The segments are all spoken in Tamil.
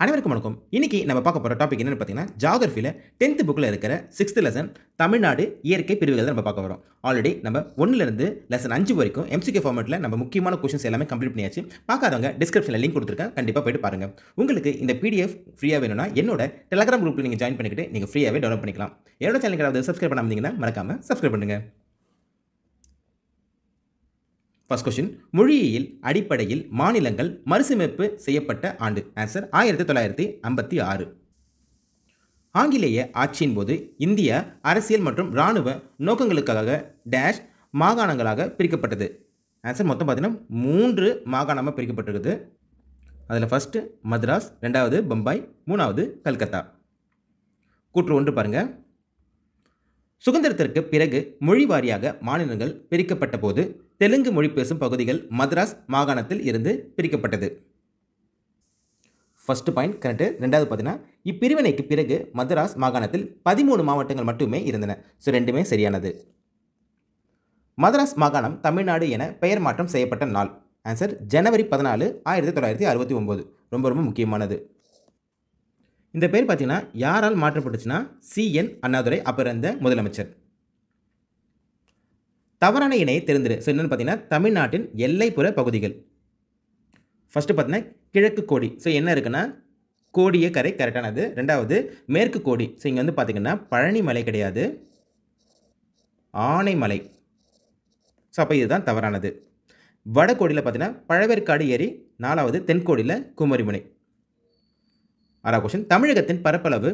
அனைவருக்கும் வணக்கம். இன்னைக்கு நம்ம பார்க்க போகிற டாபிக் என்னென்னு பார்த்தீங்கன்னா, ஜியோகிராஃபியில் 10th புக்கில் இருக்கிற 6th லெசன் தமிழ்நாடு இயற்கை பிரிவுகள் நம்ம பார்க்க வரோம். ஆல்ரெடி நம்ம 1லேருந்து லெசன் 5 வரைக்கும் எம்சிக்யூ ஃபார்மேட்டில் நம்ம முக்கியமான கொஸ்டின்ஸ் எல்லாமே கம்ப்ளீட் பண்ணியாச்சு. பார்க்காதவங்க டிஸ்கிரிப்ஷனில் லிங்க் கொடுத்துருக்கேன், கண்டிப்பாக போய்ட்டு பாருங்கள். உங்களுக்கு இந்த பிடிஎஃப் ஃப்ரீயாக வேணும்னா என்னோட டெலகிராம் குரூப்பில் நீங்கள் ஜாயின் பண்ணிக்கிட்டு நீங்கள் ஃப்ரீயாகவே டவுன்லோட் பண்ணிக்கலாம். என்னோட சேனலுக்கு ஏதாவது சப்ஸ்கிரைப் பண்ணாமல் மறக்காமல் சப்ஸ்கிரைப் பண்ணுங்கள். ஃபர்ஸ்ட் கொஸ்டின், மொழியியல் அடிப்படையில் மாநிலங்கள் மறுசீரமைப்பு செய்யப்பட்ட ஆண்டு. ஆன்சர் 1956. ஆங்கிலேய ஆட்சியின் போது இந்தியா அரசியல் மற்றும் இராணுவ நோக்கங்களுக்காக டேஷ் மாகாணங்களாக பிரிக்கப்பட்டது. ஆன்சர் மொத்தம் பார்த்தீங்கன்னா 3 மாகாணமாக பிரிக்கப்பட்டிருக்குது. அதில் ஃபர்ஸ்ட்டு மദ്രാஸ், 2வது பம்பாய், 3வது கல்கத்தா. கூற்று 1 பாருங்கள். சுதந்திரத்திற்கு பிறகு மொழி வாரியாக மாநிலங்கள் பிரிக்கப்பட்ட போது தெலுங்கு மொழி பேசும் பகுதிகள் மദ്രാஸ் மாகாணத்தில் இருந்து பிரிக்கப்பட்டது. First point correct. 2வது பார்த்தீங்கன்னா, இப்பிரிவினைக்கு பிறகு மദ്രാஸ் மாகாணத்தில் 13 மாவட்டங்கள் மட்டுமே இருந்தன. ஸோ ரெண்டுமே சரியானது. மദ്രാஸ் மாகாணம் தமிழ்நாடு என பெயர் மாற்றம் செய்யப்பட்ட நாள். ஆன்சர் ஜனவரி 14, 1969. ரொம்ப ரொம்ப முக்கியமானது. இந்த பேர் பார்த்தீங்கன்னா யாரால் மாற்றப்பட்டுச்சுன்னா CN அண்ணாதுரை அப்போ இருந்த முதலமைச்சர். தவறான இணையை தெரிந்துரு. ஸோ என்னென்னு பார்த்தீங்கன்னா, தமிழ்நாட்டின் எல்லைப்புற பகுதிகள். ஃபஸ்ட்டு பார்த்தீங்கன்னா கிழக்கு கோடி. ஸோ என்ன இருக்குன்னா கோடிய கரை கரெக்டானது. 2வது மேற்கு கோடி. ஸோ இங்கே வந்து பார்த்தீங்கன்னா பழனி மலை கிடையாது, ஆனைமலை. ஸோ அப்போ இதுதான் தவறானது. வடகோடியில் பார்த்தீங்கன்னா பழவேற்காடு ஏரி. 4வது தென்கோடியில் குமரிமுனை. 6வது கொஸ்டின், தமிழகத்தின் பரப்பளவு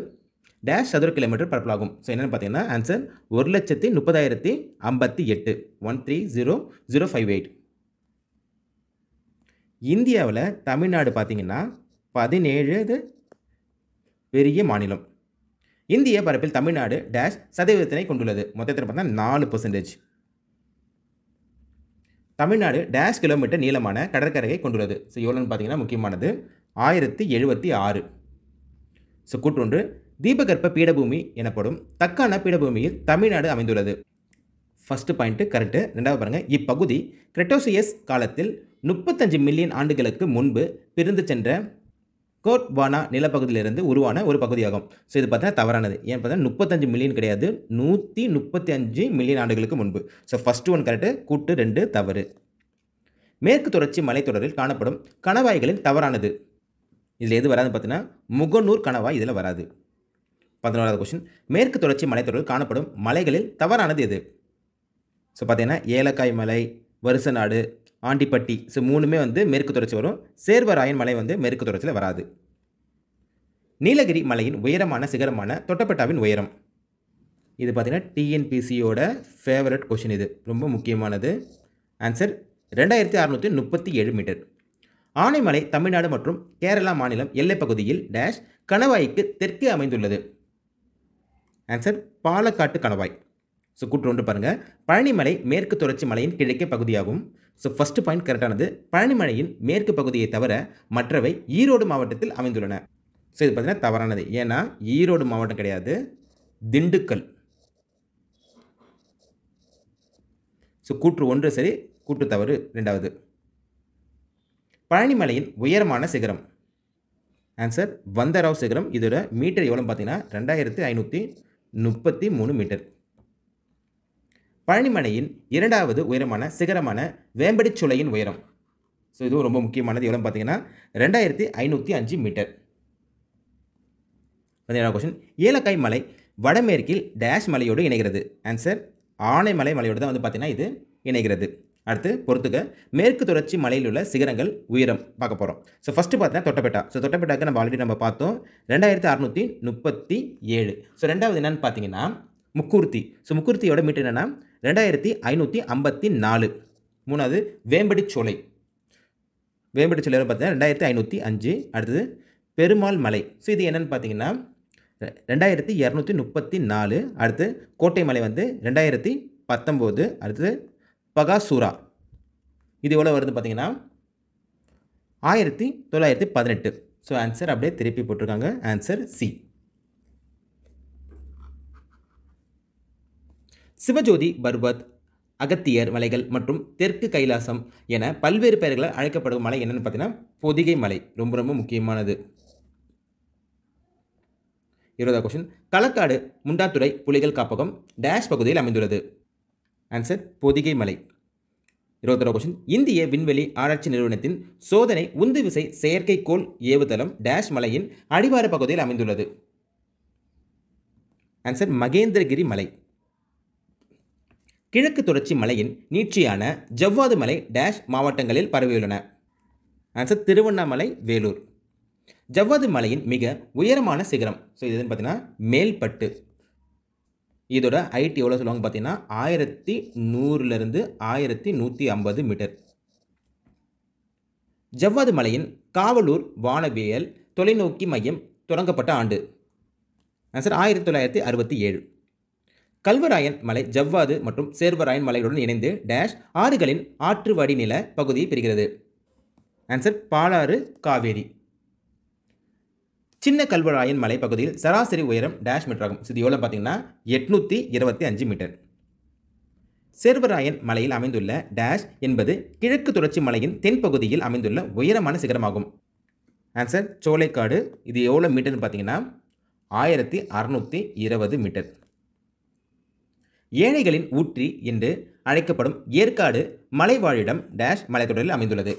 டேஷ் சதுர கிலோமீட்டர் பரப்பலாகும். ஸோ என்னென்னு பார்த்தீங்கன்னா ஆன்சர் 1,30,058. 130,058. இந்தியாவில் தமிழ்நாடு பார்த்தீங்கன்னா 17 பெரிய மாநிலம். இந்திய பரப்பில் தமிழ்நாடு டேஷ் சதவீதத்தினை கொண்டுள்ளது. மொத்தத்தில் பார்த்தீங்கன்னா 4%. தமிழ்நாடு டேஷ் கிலோமீட்டர் நீளமான கடற்கரையை கொண்டுள்ளது. ஸோ எவ்வளோன்னு பார்த்தீங்கன்னா முக்கியமானது 1076. ஸோ கூற்று 1, தீபகற்ப பீடபூமி எனப்படும் தக்கான பீடபூமியில் தமிழ்நாடு அமைந்துள்ளது. First point correct. 2வது பாருங்கள், இப்பகுதி கிரெட்டோசியஸ் காலத்தில் 35 மில்லியன் ஆண்டுகளுக்கு முன்பு பிரிந்து சென்ற கோட்வானா நிலப்பகுதியிலிருந்து உருவான ஒரு பகுதியாகும். ஸோ இது பார்த்தீங்கன்னா தவறானது. ஏன் பார்த்தீங்கன்னா 35 மில்லியன் கிடையாது, 135 மில்லியன் ஆண்டுகளுக்கு முன்பு. ஸோ ஃபர்ஸ்ட் 1 கரெக்டு, கூற்று 2 தவறு. மேற்கு தொடர்ச்சி மலைத்தொடரில் காணப்படும் கணவாய்களில் தவறானது. இதில் எது வராதுன்னு பார்த்தீங்கன்னா முகநூர் கணவாய் இதில் வராது. 11வது கொஸ்டின், மேற்கு தொடர்ச்சி மலைத்தொடரில் காணப்படும் மலைகளில் தவறானது எது? ஸோ பார்த்தீங்கன்னா ஏலக்காய் மலை, வருசநாடு, ஆண்டிப்பட்டி. ஸோ 3மே வந்து மேற்கு தொடர்ச்சி வரும். சேர்வராயன் மலை வந்து மேற்கு தொடர்ச்சியில் வராது. நீலகிரி மலையின் உயரமான சிகரமான தொட்டபெட்டாவின் உயரம். இது பார்த்தீங்கன்னா டிஎன்பிசியோட ஃபேவரட் கொஸ்டின். இது ரொம்ப முக்கியமானது. Answer 2637 metre. ஆனைமலை தமிழ்நாடு மற்றும் கேரளா மாநிலம் எல்லைப்பகுதியில் டேஷ் கணவாய்க்கு தெற்கே அமைந்துள்ளது. ஆன்சர் பாலக்காட்டு கணவாய். ஸோ கூற்று 1 பாருங்கள், பழனிமலை மேற்கு தொடர்ச்சி மலையின் கிழக்கே பகுதியாகும். ஸோ ஃபர்ஸ்ட் பாயிண்ட் கரெக்டானது. பழனிமலையின் மேற்கு பகுதியை தவிர மற்றவை ஈரோடு மாவட்டத்தில் அமைந்துள்ளன. ஸோ இது பார்த்தீங்கன்னா தவறானது. ஏன்னா ஈரோடு மாவட்டம் கிடையாது, திண்டுக்கல். ஸோ கூற்று 1 சரி, கூற்று தவறு 2வது. பழனிமலையின் உயரமான சிகரம். ஆன்சர் வந்தராவ் சிகரம். இதோட மீட்டர் எவ்வளோ பார்த்தீங்கன்னா 2533 மீட்டர். பழனிமலையின் 2வது உயரமான சிகரமான வேம்படிச்சோலையின் உயரம். ஸோ இதுவும் ரொம்ப முக்கியமானது. எவ்வளோ பார்த்தீங்கன்னா 2505 மீட்டர். 17வது கொஸ்டின், ஏலக்காய் மலை வடமேற்கில் டேஷ் மலையோடு இணைகிறது. ஆன்சர் ஆனைமலை மலையோடு தான் வந்து பார்த்தீங்கன்னா இது இணைகிறது. அடுத்து பொறுத்துக்க, மேற்கு தொடர்ச்சி மலையில் உள்ள சிகரங்கள் உயரம் பார்க்க போகிறோம். ஸோ ஃபஸ்ட்டு பார்த்தீங்கன்னா தொட்டபெட்டா. ஸோ தொட்டபெட்டாக்கு நம்ம ஆல்ரெடி நம்ம பார்த்தோம் 2637. ஸோ 2வது என்னன்னு பார்த்தீங்கன்னா முக்கூர்த்தி. ஸோ முக்கூர்த்தியோட மீட்டர் என்னென்னா 2554. 3வது வேம்படிச்சோலை. வேம்படிச்சோலை பார்த்தீங்கன்னா 2505. அடுத்தது பெருமாள் மலை. ஸோ இது என்னென்னு பார்த்தீங்கன்னா 2234. அடுத்து கோட்டை மலை வந்து 2019. அடுத்தது பகாசூரா. இது எவ்வளோ வருது பார்த்தீங்கன்னா 1918. ஸோ ஆன்சர் அப்படியே திருப்பி போட்டிருக்காங்க. Answer C. சிவஜோதி பர்வத், அகத்தியர் மலைகள் மற்றும் தெற்கு கைலாசம் என பல்வேறு பெயர்களால் அழைக்கப்படும் மலை என்னன்னு பார்த்தீங்கன்னா பொதிகை மலை. ரொம்ப ரொம்ப முக்கியமானது. 20வது கொஸ்டின் களக்காடு முண்டாத்துறை புலிகள் காப்பகம் டேஷ் பகுதியில் அமைந்துள்ளது. ஆன்சர் பொதிகை மலை. 21வது கொஸ்டின் இந்திய விண்வெளி ஆராய்ச்சி நிறுவனத்தின் சோதனை உந்துவிசை செயற்கைக்கோள் ஏவுதளம் டேஷ் மலையின் அடிவார பகுதியில் அமைந்துள்ளது. ஆன்சர் மகேந்திரகிரி மலை. கிழக்கு தொடர்ச்சி மலையின் நீட்சியான ஜவ்வாது மலை டேஷ் மாவட்டங்களில் பரவியுள்ளன. ஆன்சர் திருவண்ணாமலை, வேலூர். ஜவ்வாது மலையின் மிக உயரமான சிகரம் இது எதுன்னு பார்த்தீங்கன்னா மேல்பட்டு. இதோட ஹைட் எவ்வளோ சொல்லுவாங்க பார்த்தீங்கன்னா 1100 1150 மீட்டர். ஜவ்வாது மலையின் காவலூர் வானவியல் தொலைநோக்கி மையம் தொடங்கப்பட்ட ஆண்டு. ஆன்சர் 1967. கல்வராயன் மலை ஜவ்வாது மற்றும் சேர்வராயன் மலையுடன் இணைந்து டேஷ் ஆறுகளின் ஆற்று வடிநில பகுதியை பிரிக்கிறது. ஆன்சர் பாலாறு, காவேரி. சின்ன கல்வராயன் மலை பகுதியில் சராசரி உயரம் டேஷ் மீட்டர் ஆகும். இது எவ்வளோ பார்த்தீங்கன்னா 825 மீட்டர். சேர்வராயன் மலையில் அமைந்துள்ள டேஷ் என்பது கிழக்கு தொடர்ச்சி மலையின் தென்பகுதியில் அமைந்துள்ள உயரமான சிகரமாகும். ஆன்சர் சோலைக்காடு. இது எவ்வளோ மீட்டர்னு பார்த்தீங்கன்னா 1620 மீட்டர். ஏழைகளின் ஊற்றி என்று அழைக்கப்படும் ஏற்காடு மலைவாழிடம் டேஷ் மலைத்தொடரில் அமைந்துள்ளது.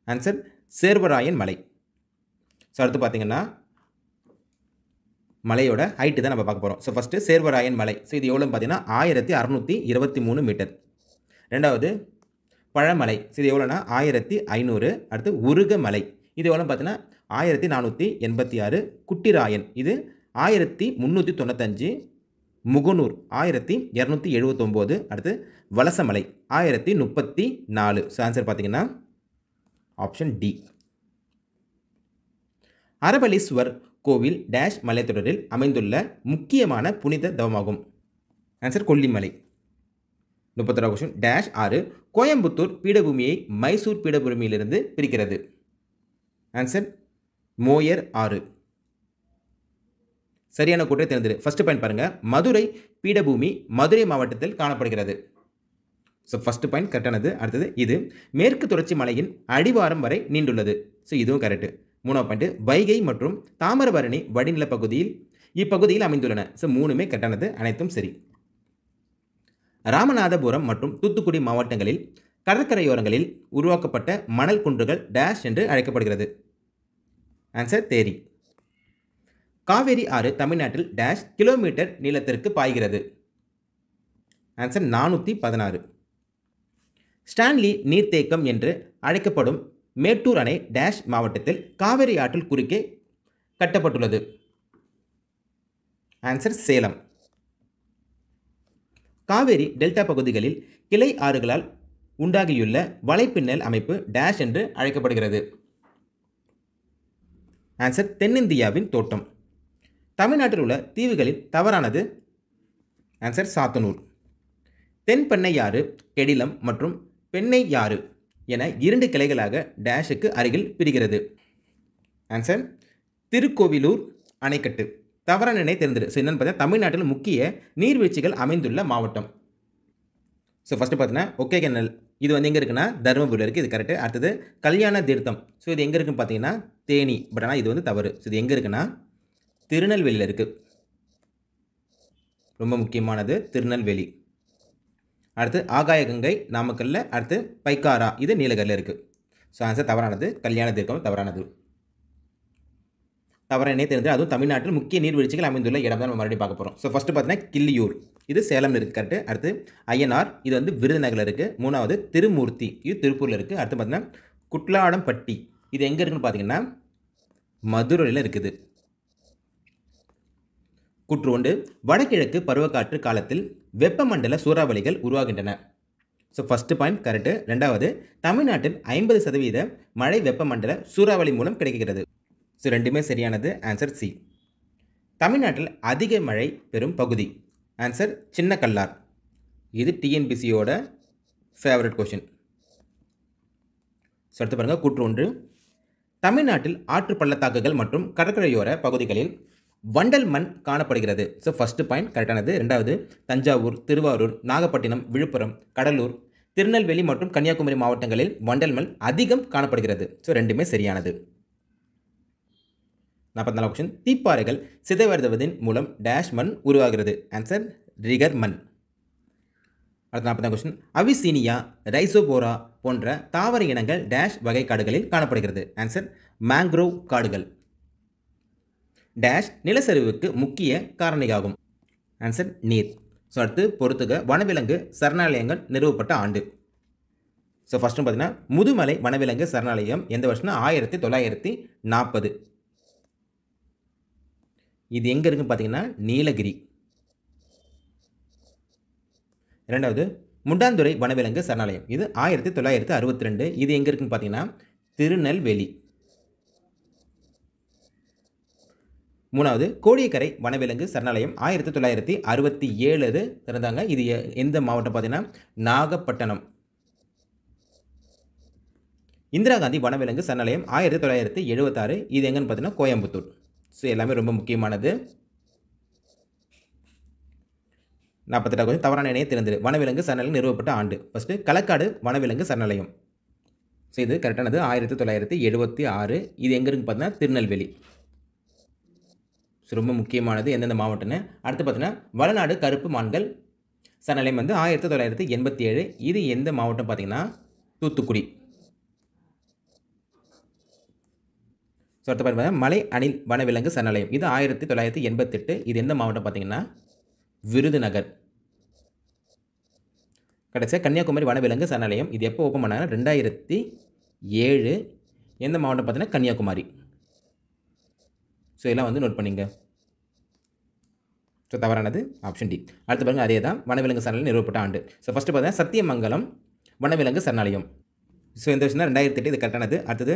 ஆன்சர் சேர்வராயன் மலை. ஸோ அடுத்து பார்த்தீங்கன்னா மலையோட ஹைட்டு தான் நம்ம பார்க்க போகிறோம். ஸோ ஃபஸ்ட்டு சேர்வராயன் மலை. ஸோ இது எவ்வளோன்னு பார்த்தீங்கன்னா 1623 மீட்டர். ரெண்டாவது பழமலை. ஸோ இது எவ்வளோனா 1500. அடுத்து உருகமலை. இது எவ்வளோன்னு பார்த்தீங்கன்னா 1486. குட்டிராயன் இது 1395. முகனூர் 1279. அடுத்து வலசமலை 1034. ஸோ ஆன்சர் பார்த்தீங்கன்னா ஆப்ஷன் டி. அரபலீஸ்வர் கோவில் டேஷ் மலைத்தொடரில் அமைந்துள்ள முக்கியமான புனித தவமாகும். ஆன்சர் கொல்லிமலை. 31வது கொஸ்டின் டேஷ் ஆறு கோயம்புத்தூர் பீடபூமியை மைசூர் பீடபூமியிலிருந்து பிரிக்கிறது. ஆன்சர் மோயர் ஆறு. சரியான கூட்டை தேர்ந்தெடு. ஃபர்ஸ்ட் பாயிண்ட் பாருங்க, மதுரை பீடபூமி மதுரை மாவட்டத்தில் காணப்படுகிறது. ஸோ ஃபர்ஸ்ட் பாயிண்ட் கரெக்டானது. அடுத்தது இது மேற்கு தொடர்ச்சி மலையின் அடிவாரம் வரை நீண்டுள்ளது. ஸோ இதுவும் கரெக்டு. 3வது பாயிண்ட் வைகை மற்றும் தாமிரபரணி வடிநில பகுதியில் இப்பகுதியில் அமைந்துள்ளன. ஸோ 3மே கரெக்டானது, அனைத்தும் சரி. ராமநாதபுரம் மற்றும் தூத்துக்குடி மாவட்டங்களில் கடற்கரையோரங்களில் உருவாக்கப்பட்ட மணல் குன்றுகள் டேஷ் என்று அழைக்கப்படுகிறது. ஆன்சர் தேரி. காவேரி ஆறு தமிழ்நாட்டில் டேஷ் கிலோமீட்டர் நீளத்திற்கு பாய்கிறது. ஆன்சர் 416. ஸ்டான்லி நீர்த்தேக்கம் என்று அழைக்கப்படும் மேட்டூர் அணை டேஷ் மாவட்டத்தில் காவேரி ஆற்றில் குறுக்கே கட்டப்பட்டுள்ளது. ஆன்சர் சேலம். காவேரி டெல்டா பகுதிகளில் கிளை ஆறுகளால் உண்டாகியுள்ள வலைப்பின்னல் அமைப்பு டேஷ் என்று அழைக்கப்படுகிறது. ஆன்சர் தென்னிந்தியாவின் தோட்டம். தமிழ்நாட்டில் உள்ள தீவுகளில் தவறானது. ஆன்சர் சாத்தனூர். தென்பெண்ணையாறு, கெடிலம் மற்றும் பெண்ணையாறு என 2 கிளைகளாக டேஷுக்கு அருகில் பிரிகிறது. ஆன்சர் திருக்கோவிலூர் அணைக்கட்டு. தவறான நினை தெரிந்தது. ஸோ என்னென்னு பார்த்தீங்கன்னா தமிழ்நாட்டில் முக்கிய நீர்வீழ்ச்சிகள் அமைந்துள்ள மாவட்டம். ஸோ ஃபஸ்ட்டு பார்த்தீங்கன்னா ஒகேனக்கல். இது எங்கே இருக்குன்னா தருமபுரியில் இருக்குது. இது கரெக்டு. அடுத்தது கல்யாண தீர்த்தம். ஸோ இது எங்கே இருக்குன்னு பார்த்தீங்கன்னா தேனி. பட் ஆனால் இது தவறு. ஸோ இது எங்கே இருக்குன்னா திருநெல்வேலியில் இருக்குது. ரொம்ப முக்கியமானது திருநெல்வேலி. அடுத்து ஆகாயகங்கை நாமக்கல்ல. அடுத்து பைக்காரா இது நீலகிரியில் இருக்குது. ஸோ ஆன்சர் தவறானது. கல்யாண தீர்க்கம் தவறானது. தவறானே தெரிஞ்சு அதுவும் தமிழ்நாட்டில் முக்கிய நீர்வீழ்ச்சிகள் அமைந்துள்ள இடம் தான் நம்ம மறுபடியும் பார்க்க போகிறோம். ஸோ ஃபஸ்ட்டு பார்த்தீங்கன்னா கிள்ளியூர். இது சேலமில் இருக்குது கரெக்டு. அடுத்து ஐயனார். இது விருதுநகரில் இருக்குது. 3வது திருமூர்த்தி. இது திருப்பூரில் இருக்குது. அடுத்து பார்த்தீங்கன்னா குட்லாடம்பட்டி. இது எங்கே இருக்குன்னு பார்த்தீங்கன்னா மதுரையில் இருக்குது. குற்றோண்டு வடகிழக்கு பருவக்காற்று காலத்தில் வெப்பமண்டல சூறாவளிகள் உருவாகின்றன. So first point correct. ரெண்டாவது தமிழ்நாட்டில் 50% மழை வெப்பமண்டல சூறாவளி மூலம் கிடைக்கிறது. ஸோ ரெண்டுமே சரியானது. Answer C. தமிழ்நாட்டில் அதிக மழை பெறும் பகுதி. ஆன்சர் சின்ன கல்லார். இது டிஎன்பிசியோட ஃபேவரட் கொஷின். ஸோ அடுத்து பாருங்கள் கூற்றொன்று. தமிழ்நாட்டில் ஆற்று பள்ளத்தாக்குகள் மற்றும் கடற்கரையோர பகுதிகளில் வண்டல் மண் காணப்படுகிறது. ஸோ ஃபஸ்ட்டு பாயிண்ட் கரெக்டானது. ரெண்டாவது தஞ்சாவூர், திருவாரூர், நாகப்பட்டினம், விழுப்புரம், கடலூர், திருநெல்வேலி மற்றும் கன்னியாகுமரி மாவட்டங்களில் வண்டல் மண் அதிகம் காணப்படுகிறது. ஸோ ரெண்டுமே சரியானது. 44 கொஸ்டின். தீப்பாறைகள் சிதைவடைவதன் மூலம் டேஷ் மண் உருவாகிறது. ஆன்சர் ரிகர் மண். அடுத்த 45 கொஸ்டின். அவிசீனியா, ரைசோபோரா போன்ற தாவர இனங்கள் டேஷ் வகை காடுகளில் காணப்படுகிறது. ஆன்சர் மேங்க்ரோவ் காடுகள். டேஷ் நிலச்சரிவுக்கு முக்கிய காரணியாகும். ஆன்சர் நீர். ஸோ அடுத்து பொறுத்துக வனவிலங்கு சரணாலயங்கள் நிறுவப்பட்ட ஆண்டு. ஸோ ஃபஸ்ட்டு பார்த்தீங்கன்னா முதுமலை வனவிலங்கு சரணாலயம் எந்த வருஷம்னா 1940. இது எங்கே இருக்குன்னு பார்த்தீங்கன்னா நீலகிரி. ரெண்டாவது முண்டாந்துறை வனவிலங்கு சரணாலயம், இது 1962. இது எங்கே இருக்குன்னு பார்த்தீங்கன்னா திருநெல்வேலி. மூணாவது கோடியக்கரை வனவிலங்கு சரணாலயம் 1967 திறந்தாங்க. இது எந்த மாவட்டம் பார்த்தீங்கன்னா நாகப்பட்டினம். இந்திரா காந்தி வனவிலங்கு சரணாலயம் 1976. இது எங்கன்னு பார்த்தீங்கன்னா கோயம்புத்தூர். ஸோ எல்லாமே ரொம்ப முக்கியமானது. 48 கொஞ்சம் தவறான இணையை திறந்தது. வனவிலங்கு சரணாலயம் நிறுவப்பட்ட ஆண்டு. ஃபஸ்ட்டு களக்காடு வனவிலங்கு சரணாலயம். ஸோ இது கரெக்டானது 1976. இது எங்கே இருக்குன்னு பார்த்தீங்கன்னா திருநெல்வேலி. ஸோ ரொம்ப முக்கியமானது எந்தெந்த மாவட்டம்னு. அடுத்து பார்த்தீங்கன்னா வளநாடு கருப்பு மான்கள் சரணாலயம் வந்து 1987. இது எந்த மாவட்டம் பார்த்தீங்கன்னா தூத்துக்குடி. ஸோ அடுத்து பார்த்தீங்கன்னா மலை அணில் வனவிலங்கு சரணாலயம், இது 1988. இது எந்த மாவட்டம் பார்த்தீங்கன்னா விருதுநகர். கடைசியாக கன்னியாகுமரி வனவிலங்கு சரணாலயம், இது எப்போ ஓப்பன் பண்ணாங்க 2007. எந்த மாவட்டம் பார்த்தீங்கன்னா கன்னியாகுமரி. ஸோ எல்லாம் வந்து நோட் பண்ணிங்க. ஸோ தவறானது ஆப்ஷன் டி. அடுத்து பாருங்கள் அதே தான் வனவிலங்கு சரணாலயம் நிறுவப்பட்ட ஆண்டு. ஸோ ஃபஸ்ட்டு பார்த்தீங்கன்னா சத்தியமங்கலம் வனவிலங்கு சரணாலயம். ஸோ எந்த வருஷம்னா 2008. இது கரெக்டானது. அடுத்தது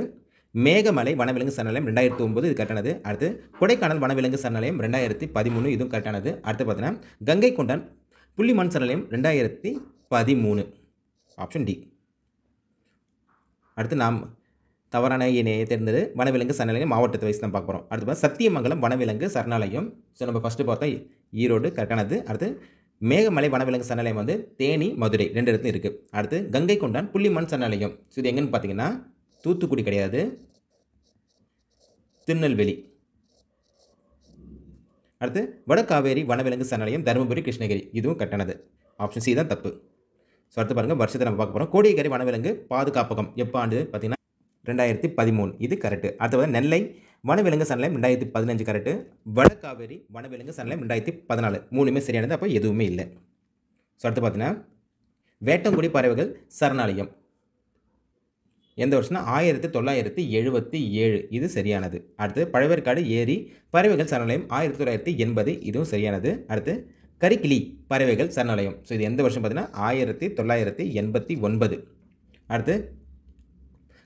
மேகமலை வனவிலங்கு சரணாலயம் 2009. இது கரெக்டானது. அடுத்து கொடைக்கானல் வனவிலங்கு சரணாலயம் 2013. இதுவும் கரெக்டானது. அடுத்து பார்த்தீங்கன்னா கங்கை கொண்டான் புள்ளிமான் சரணாலயம் 2013. Option D. அடுத்து நாம் தவறான இணையை தேர்ந்தது வனவிலங்கு சரணாலயம் மாவட்டத்தை வைஸ் தான் பார்க்க போகிறோம். அடுத்து பார்த்தா சத்தியமங்கலம் வனவிலங்கு சரணாலயம். ஸோ நம்ம ஃபஸ்ட்டு பார்த்தோம் ஈரோடு, கரெக்டானது. அடுத்து மேகமலை வனவிலங்கு சரணாலயம் வந்து தேனி, மதுரை 2 இடத்துல இருக்குது. அடுத்து கங்கை கொண்டான் புள்ளிமான் சரணாலயம். ஸோ இது எங்கன்னு பார்த்தீங்கன்னா தூத்துக்குடி கிடையாது, திருநெல்வேலி. அடுத்து வடகாவேரி வனவிலங்கு சரணாலயம் தருமபுரி, கிருஷ்ணகிரி. இதுவும் கரெக்டானது. ஆப்ஷன் சி தான் தப்பு. ஸோ அடுத்து பாருங்கள் வருஷத்தை நம்ம பார்க்க போகிறோம். கோடியக்கரை வனவிலங்கு பாதுகாப்பகம் எப்போ ஆண்டு பார்த்தீங்கன்னா 2013. இது கரெக்டு. அடுத்து நெல்லை வனவிலங்கு சரணாலயம் 2015 கரெக்டு. வடகாவேரி வனவிலங்கு சரணாலயம் 2014. மூணுமே சரியானது. அப்போ எதுவுமே இல்லை. ஸோ அடுத்து பார்த்தீங்கன்னா வேட்டங்குடி பறவைகள் சரணாலயம் எந்த வருஷம்னா 1977. இது சரியானது. அடுத்து பழவேற்காடு ஏரி பறவைகள் சரணாலயம் 1980. இதுவும் சரியானது. அடுத்து கரிக்கிளி பறவைகள் சரணாலயம். ஸோ இது எந்த வருஷம் பார்த்தீங்கன்னா 1989. அடுத்து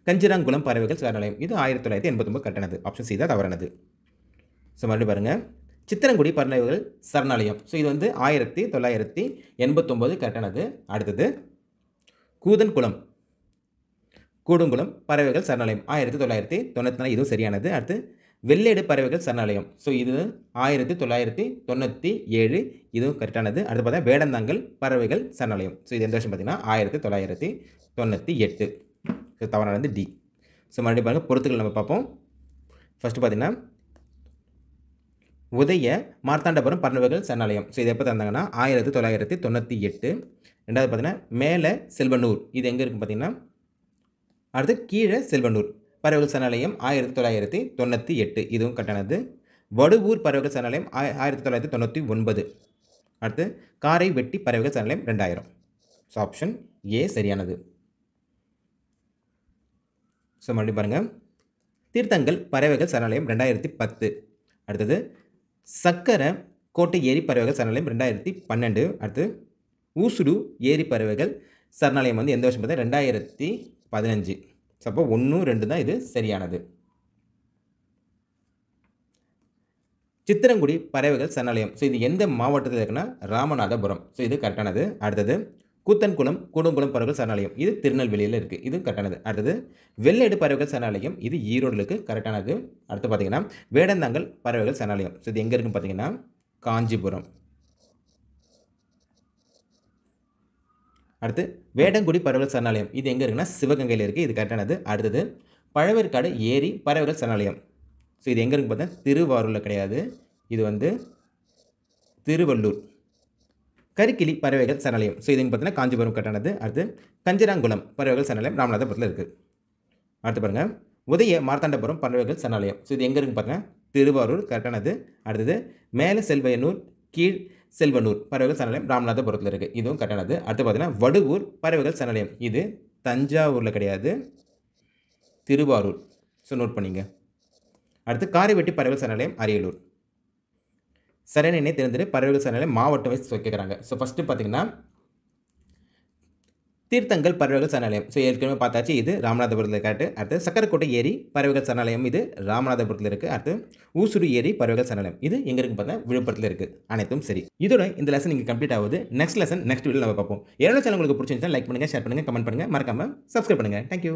கஞ்சிராங்குளம் பறவைகள் சரணாலயம், இது 1989 கரெக்டானது. ஆப்ஷன் சி தான் தவறானது. ஸோ மறுபடியும் பாருங்கள் சித்திரங்குடி பறவைகள் சரணாலயம். ஸோ இது வந்து 1989 கரெக்டானது. அடுத்தது கூடங்குளம் பறவைகள் சரணாலயம் 1994. இதுவும் சரியானது. அடுத்து வெள்ளேடு பறவைகள் சரணாலயம். ஸோ இது 1997. இதுவும் கரெக்டானது. அடுத்து பார்த்தா வேடந்தாங்கல் பறவைகள் சரணாலயம். ஸோ இது எந்த வருஷம் பார்த்தீங்கன்னா 1998. ஸோ தவறானது டி. ஸோ மறுபடியும் பாருங்கள் பொறுத்துக்கள் நம்ம பார்ப்போம். ஃபஸ்ட்டு பார்த்தீங்கன்னா உதய மார்த்தாண்டபுரம் பறவைகள் சரணாலயம். ஸோ இது எப்போ தந்தாங்கன்னா 1998. ரெண்டாவது பார்த்தீங்கன்னா மேலே செல்வனூர், இது எங்கே இருக்குன்னு பார்த்தீங்கன்னா அடுத்து கீழே செல்வனூர் பறவைகள் சரணாலயம் 1998. இதுவும் கரெக்டானது. வடுவூர் பறவைகள் சரணாலயம் 1999. அடுத்து காரை வெட்டி பறவைகள் சரணாலயம் 2000. ஸோ ஆப்ஷன் ஏ சரியானது. ஸோ மறுபடியும் பாருங்கள் தீர்த்தங்கல் பறவைகள் சரணாலயம் 2010. அடுத்தது சக்கர கோட்டை ஏரி பறவைகள் சரணாலயம் 2012. அடுத்து ஊசுடு ஏரி பறவைகள் சரணாலயம் வந்து எந்த வருஷம் பார்த்தா 2015. ஸோ அப்போ 1, 2 தான் இது சரியானது. சித்திரங்குடி பறவைகள் சரணாலயம். ஸோ இது எந்த மாவட்டத்தில் இருக்குன்னா ராமநாதபுரம். ஸோ இது கரெக்டானது. அடுத்தது கூத்தன்குளம் கூடங்குளம் பறவைகள் சரணாலயம், இது திருநெல்வேலியில் இருக்குது. இது கரெக்டானது. அடுத்தது வெள்ளேடு பறவைகள் சரணாலயம், இது ஈரோடில் இருக்குது. கரெக்டானது. அடுத்து பார்த்தீங்கன்னா வேடந்தாங்கல் பறவைகள் சரணாலயம். ஸோ இது எங்கே இருக்குன்னு பார்த்தீங்கன்னா காஞ்சிபுரம். அடுத்து வேடங்குடி பறவைகள் சரணாலயம், இது எங்கே இருக்குன்னா சிவகங்கையில் இருக்குது. இது கரெக்டானது. அடுத்தது பழவேற்காடு ஏரி பறவைகள் சரணாலயம். ஸோ இது எங்கே இருக்குன்னு பார்த்தா திருவாரூரில் கிடையாது, இது வந்து திருவள்ளூர். கரிக்கிளி பறவைகள் சரணாலயம். ஸோ இது பார்த்தீங்கன்னா காஞ்சிபுரம் கட்டானது. அடுத்து கஞ்சிராங்குளம் பறவைகள் சரணாலயம் ராமநாதபுரத்தில் இருக்குது. அடுத்து பாருங்கள் உதய மார்த்தாண்டபுரம் பறவைகள் சரணாலயம். ஸோ இது எங்கே இருக்குன்னு பார்த்தீங்கன்னா திருவாரூர் கரெக்டானது. அடுத்தது மேலே செல்வையனூர் கீழ் செல்வனூர் பறவைகள் சரணாலயம் ராமநாதபுரத்தில் இருக்குது, இதுவும் கரெக்டானது. அடுத்து பார்த்தீங்கன்னா வடுவூர் பறவைகள் சரணாலயம், இது தஞ்சாவூரில் கிடையாது, திருவாரூர். ஸோ நோட் பண்ணிங்க. அடுத்து காரைவெட்டி பறவைகள் சரணாலயம் அரியலூர். சரியான எண்ணை தேர்ந்தெடு பறவைகள் சரணாலயம் மாவட்டம் வைஸ் கேட்குறாங்க. ஸோ ஃபஸ்ட்டு பார்த்தீங்கன்னா தீர்த்தங்கள் பறவைகள் சரணாலயம். ஸோ ஏற்கனவே பார்த்தாச்சு, இது ராமநாதபுரத்தில் கரெக்டு. அடுத்து சக்கரக்கோட்டை ஏரி பறவைகள் சரணாலயம், இது ராமநாதபுரத்தில் இருக்குது. அடுத்து ஊசுடு ஏரி பறவைகள் சரணாலயம், இது எங்கே இருக்குன்னு பார்த்தா விழுப்புரத்தில் இருக்குது. அனைத்தும் சரி. இதோட இந்த லெசன் இங்கே கம்ப்ளீட் ஆகுது. நெக்ஸ்ட் லெசன் நெக்ஸ்ட் வீடியோ நம்ம பார்ப்போம். என்னோட சேனல் உங்களுக்கு பிடிச்சிருந்துச்சா லைக் பண்ணுங்கள், ஷேர் பண்ணுங்கள், கமெண்ட் பண்ணுங்கள், மறக்காமல் சப்ஸ்கிரைப் பண்ணுங்கள். தேங்க்யூ.